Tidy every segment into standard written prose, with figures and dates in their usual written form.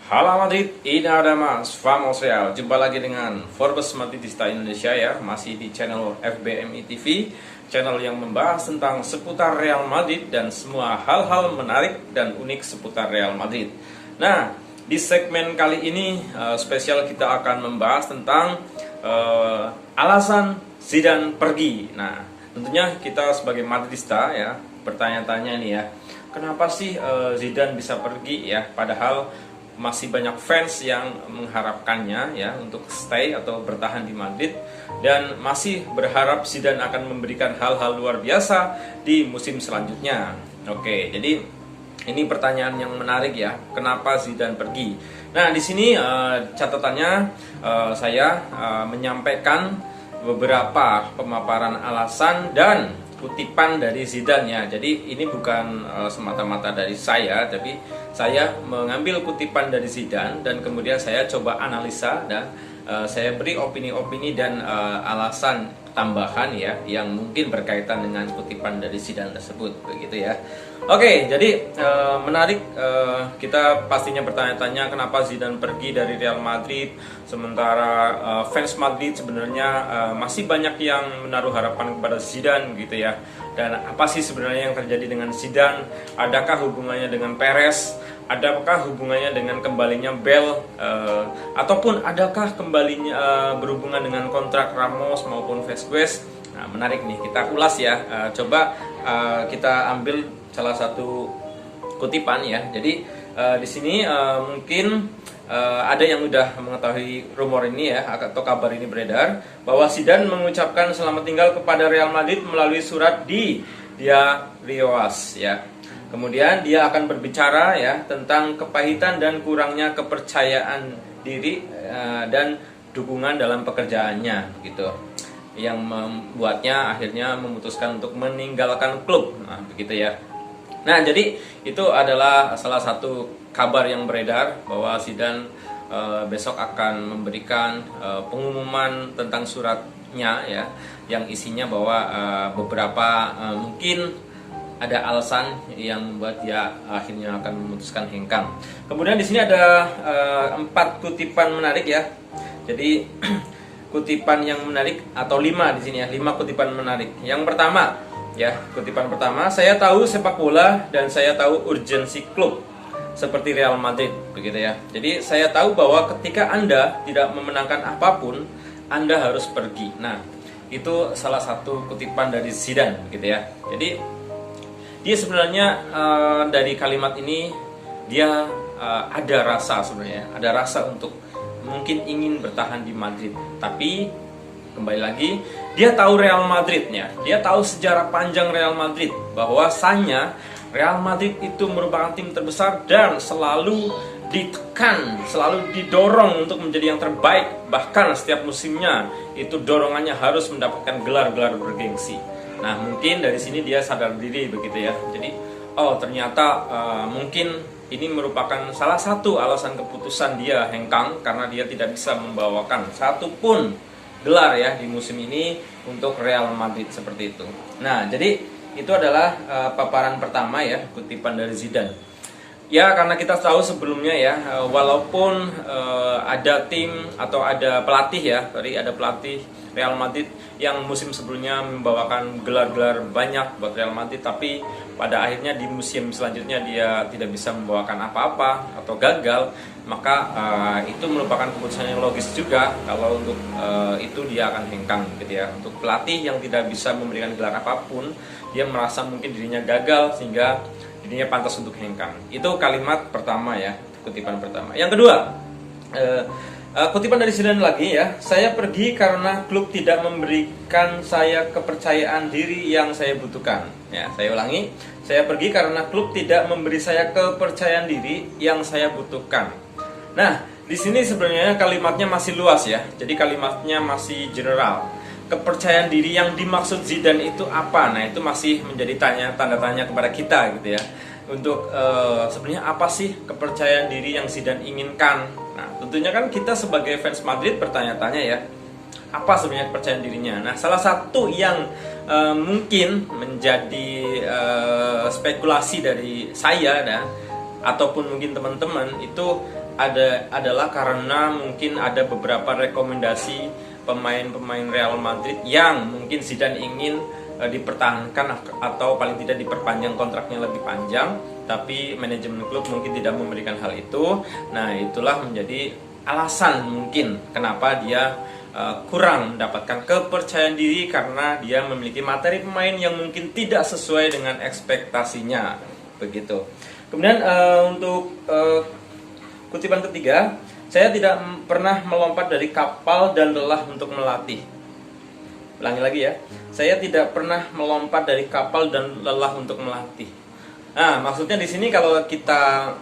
Halo Madrid, ini ada Mas Vamos Real. Jumpa lagi dengan Forbes Madridista Indonesia ya, masih di channel FBMI TV, channel yang membahas tentang seputar Real Madrid dan semua hal-hal menarik dan unik seputar Real Madrid. Nah, di segmen kali ini spesial kita akan membahas tentang alasan Zidane pergi. Nah, tentunya kita sebagai Madridista ya bertanya-tanya nih ya, kenapa sih Zidane bisa pergi ya, padahal masih banyak fans yang mengharapkannya ya untuk stay atau bertahan di Madrid dan masih berharap Zidane akan memberikan hal-hal luar biasa di musim selanjutnya. Oke, jadi ini pertanyaan yang menarik ya, kenapa Zidane pergi. Nah, di sini catatannya saya menyampaikan beberapa pemaparan alasan dan kutipan dari Zidane ya. Jadi ini bukan semata-mata dari saya, tapi saya mengambil kutipan dari Zidane dan kemudian saya coba analisa dan saya beri opini-opini dan alasan tambahan ya yang mungkin berkaitan dengan kutipan dari Zidane tersebut, begitu ya. Oke, jadi menarik, kita pastinya bertanya-tanya kenapa Zidane pergi dari Real Madrid, sementara fans Madrid sebenarnya masih banyak yang menaruh harapan kepada Zidane gitu ya. Dan apa sih sebenarnya yang terjadi dengan Zidane? Adakah hubungannya dengan Perez? Adakah hubungannya dengan kembalinya Bale? Ataupun adakah kembalinya berhubungan dengan kontrak Ramos maupun Vasquez? Nah, menarik nih, kita ulas ya. Coba kita ambil salah satu kutipan ya. Jadi di sini mungkin ada yang udah mengetahui rumor ini ya, atau kabar ini beredar bahwa Zidane mengucapkan selamat tinggal kepada Real Madrid melalui surat di Dia Rioas ya. Kemudian dia akan berbicara ya tentang kepahitan dan kurangnya kepercayaan diri dan dukungan dalam pekerjaannya begitu, yang membuatnya akhirnya memutuskan untuk meninggalkan klub. Nah, begitu ya. Nah, jadi itu adalah salah satu kabar yang beredar bahwa Zidane besok akan memberikan pengumuman tentang suratnya ya, yang isinya bahwa beberapa mungkin ada alasan yang membuat dia akhirnya akan memutuskan hengkang. Kemudian di sini ada 4 kutipan menarik ya. Jadi kutipan yang menarik atau 5 di sini ya, 5 kutipan menarik. Yang pertama ya, kutipan pertama, saya tahu sepak bola dan saya tahu urgensi klub seperti Real Madrid begitu ya. Jadi saya tahu bahwa ketika Anda tidak memenangkan apapun, Anda harus pergi. Nah, itu salah satu kutipan dari Zidane begitu ya. Jadi dia sebenarnya dari kalimat ini dia ada rasa sebenarnya, ada rasa untuk mungkin ingin bertahan di Madrid. Tapi kembali lagi, dia tahu Real Madridnya, dia tahu sejarah panjang Real Madrid, bahwasanya Real Madrid itu merupakan tim terbesar dan selalu ditekan, selalu didorong untuk menjadi yang terbaik. Bahkan setiap musimnya itu dorongannya harus mendapatkan gelar-gelar bergengsi. Nah, mungkin dari sini dia sadar diri begitu ya. Jadi, oh ternyata mungkin ini merupakan salah satu alasan keputusan dia hengkang, karena dia tidak bisa membawakan satupun gelar ya di musim ini untuk Real Madrid seperti itu. Nah, jadi itu adalah paparan pertama ya, kutipan dari Zidane. Ya, karena kita tahu sebelumnya ya, walaupun ada tim atau ada pelatih ya, tadi ada pelatih Real Madrid yang musim sebelumnya membawakan gelar-gelar banyak buat Real Madrid, tapi pada akhirnya di musim selanjutnya dia tidak bisa membawakan apa-apa atau gagal, maka itu merupakan keputusan yang logis juga kalau untuk itu dia akan hengkang gitu ya. Untuk pelatih yang tidak bisa memberikan gelar apapun, dia merasa mungkin dirinya gagal sehingga dirinya pantas untuk hengkang. Itu kalimat pertama ya, kutipan pertama. Yang kedua, kutipan dari Zidane lagi ya, saya pergi karena klub tidak memberikan saya kepercayaan diri yang saya butuhkan. Ya, saya ulangi, saya pergi karena klub tidak memberi saya kepercayaan diri yang saya butuhkan. Nah, di sini sebenarnya kalimatnya masih luas ya, jadi kalimatnya masih general. Kepercayaan diri yang dimaksud Zidane itu apa? Nah, itu masih menjadi tanda tanya kepada kita gitu ya. Untuk sebenarnya apa sih kepercayaan diri yang Zidane inginkan? Nah, tentunya kan kita sebagai fans Madrid bertanya-tanya ya, apa sebenarnya kepercayaan dirinya? Nah, salah satu yang mungkin menjadi spekulasi dari saya ataupun mungkin teman-teman itu adalah karena mungkin ada beberapa rekomendasi pemain-pemain Real Madrid yang mungkin Zidane ingin dipertahankan atau paling tidak diperpanjang kontraknya lebih panjang, tapi manajemen klub mungkin tidak memberikan hal itu. Nah, itulah menjadi alasan mungkin kenapa dia kurang mendapatkan kepercayaan diri, karena dia memiliki materi pemain yang mungkin tidak sesuai dengan ekspektasinya, begitu. Kemudian untuk kutipan ketiga, saya tidak pernah melompat dari kapal dan lelah untuk melatih. Ulangi lagi ya, saya tidak pernah melompat dari kapal dan lelah untuk melatih. Nah, maksudnya di sini kalau kita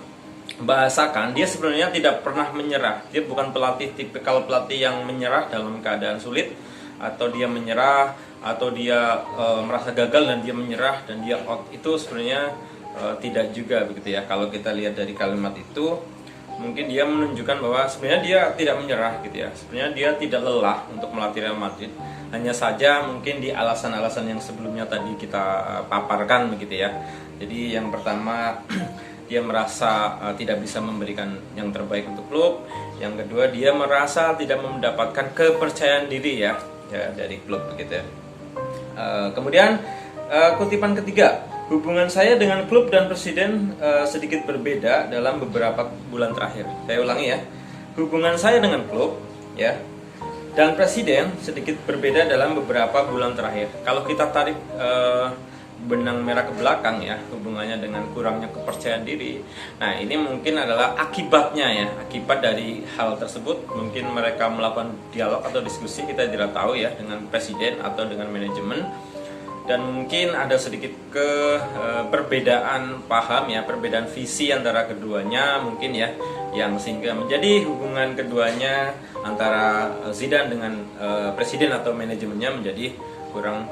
bahasakan, dia sebenarnya tidak pernah menyerah. Dia bukan tipikal pelatih yang menyerah dalam keadaan sulit, atau dia menyerah, atau dia merasa gagal dan dia menyerah dan dia out. Itu sebenarnya tidak juga begitu ya. Kalau kita lihat dari kalimat itu, mungkin dia menunjukkan bahwa sebenarnya dia tidak menyerah gitu ya. Sebenarnya dia tidak lelah untuk melatih Real Madrid. Hanya saja mungkin di alasan-alasan yang sebelumnya tadi kita paparkan begitu ya. Jadi yang pertama, dia merasa tidak bisa memberikan yang terbaik untuk klub. Yang kedua, dia merasa tidak mendapatkan kepercayaan diri ya dari klub begitu ya. Kemudian kutipan ketiga, hubungan saya dengan klub dan presiden sedikit berbeda dalam beberapa bulan terakhir. Saya ulangi ya, hubungan saya dengan klub ya dan presiden sedikit berbeda dalam beberapa bulan terakhir. Kalau kita tarik benang merah ke belakang ya, hubungannya dengan kurangnya kepercayaan diri. Nah, ini mungkin adalah akibatnya ya, akibat dari hal tersebut. Mungkin mereka melakukan dialog atau diskusi, kita tidak tahu ya, dengan presiden atau dengan manajemen. Dan mungkin ada sedikit perbedaan paham ya, perbedaan visi antara keduanya mungkin ya, yang sehingga menjadi hubungan keduanya antara Zidane dengan presiden atau manajemennya menjadi kurang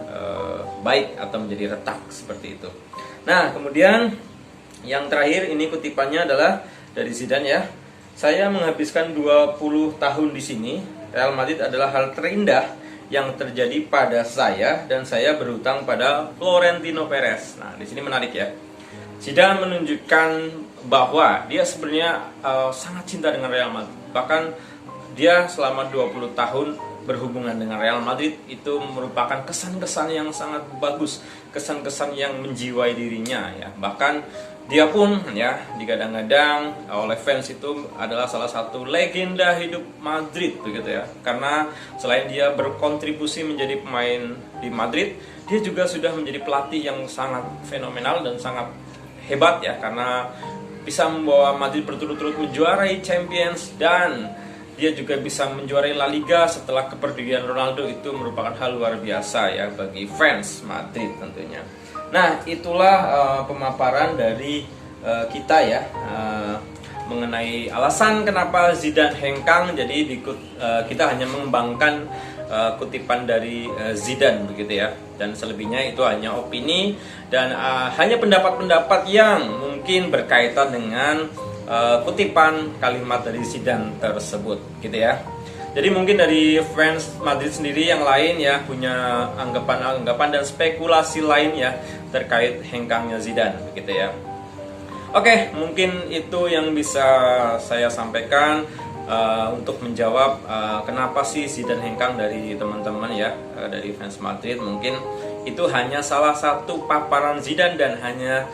baik atau menjadi retak seperti itu. Nah, kemudian yang terakhir ini kutipannya adalah dari Zidane ya. Saya menghabiskan 20 tahun di sini. Real Madrid adalah hal terindah yang terjadi pada saya dan saya berhutang pada Florentino Perez. Nah, di sini menarik ya. Zidane menunjukkan bahwa dia sebenarnya sangat cinta dengan Real Madrid. Bahkan dia selama 20 tahun berhubungan dengan Real Madrid itu merupakan kesan-kesan yang sangat bagus, kesan-kesan yang menjiwai dirinya ya. Bahkan dia pun ya digadang-gadang oleh fans itu adalah salah satu legenda hidup Madrid begitu ya. Karena selain dia berkontribusi menjadi pemain di Madrid, dia juga sudah menjadi pelatih yang sangat fenomenal dan sangat hebat ya, karena bisa membawa Madrid berturut-turut menjuarai Champions, dan dia juga bisa menjuarai La Liga setelah kepergian Ronaldo. Itu merupakan hal luar biasa ya bagi fans Madrid tentunya. Nah, itulah pemaparan dari kita ya mengenai alasan kenapa Zidane hengkang. Jadi kita hanya mengembangkan kutipan dari Zidane begitu ya. Dan selebihnya itu hanya opini dan hanya pendapat-pendapat yang mungkin berkaitan dengan kutipan kalimat dari Zidane tersebut gitu ya. Jadi mungkin dari fans Madrid sendiri yang lain ya punya anggapan-anggapan dan spekulasi lain ya terkait hengkangnya Zidane begitu ya. Oke, mungkin itu yang bisa saya sampaikan untuk menjawab kenapa sih Zidane hengkang dari teman-teman ya, dari fans Madrid. Mungkin itu hanya salah satu paparan Zidane dan hanya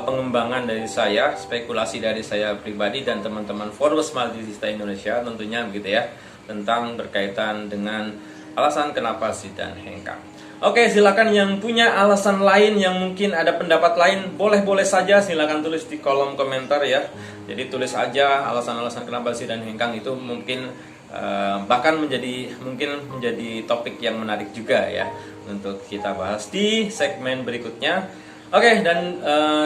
pengembangan dari saya, spekulasi dari saya pribadi dan teman-teman Forbes Madridista Indonesia tentunya begitu ya, tentang berkaitan dengan alasan kenapa Zidane hengkang. Oke, silakan yang punya alasan lain, yang mungkin ada pendapat lain, boleh-boleh saja silakan tulis di kolom komentar ya. Jadi tulis aja alasan-alasan kenapa Zidane hengkang, itu mungkin bahkan mungkin menjadi topik yang menarik juga ya untuk kita bahas di segmen berikutnya. Oke, dan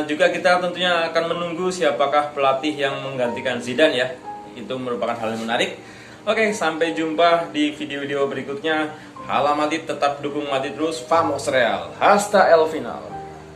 juga kita tentunya akan menunggu siapakah pelatih yang menggantikan Zidane ya. Itu merupakan hal yang menarik. Oke, sampai jumpa di video-video berikutnya. Hala Madrid, tetap dukung Madrid terus. Vamos Real. Hasta el final.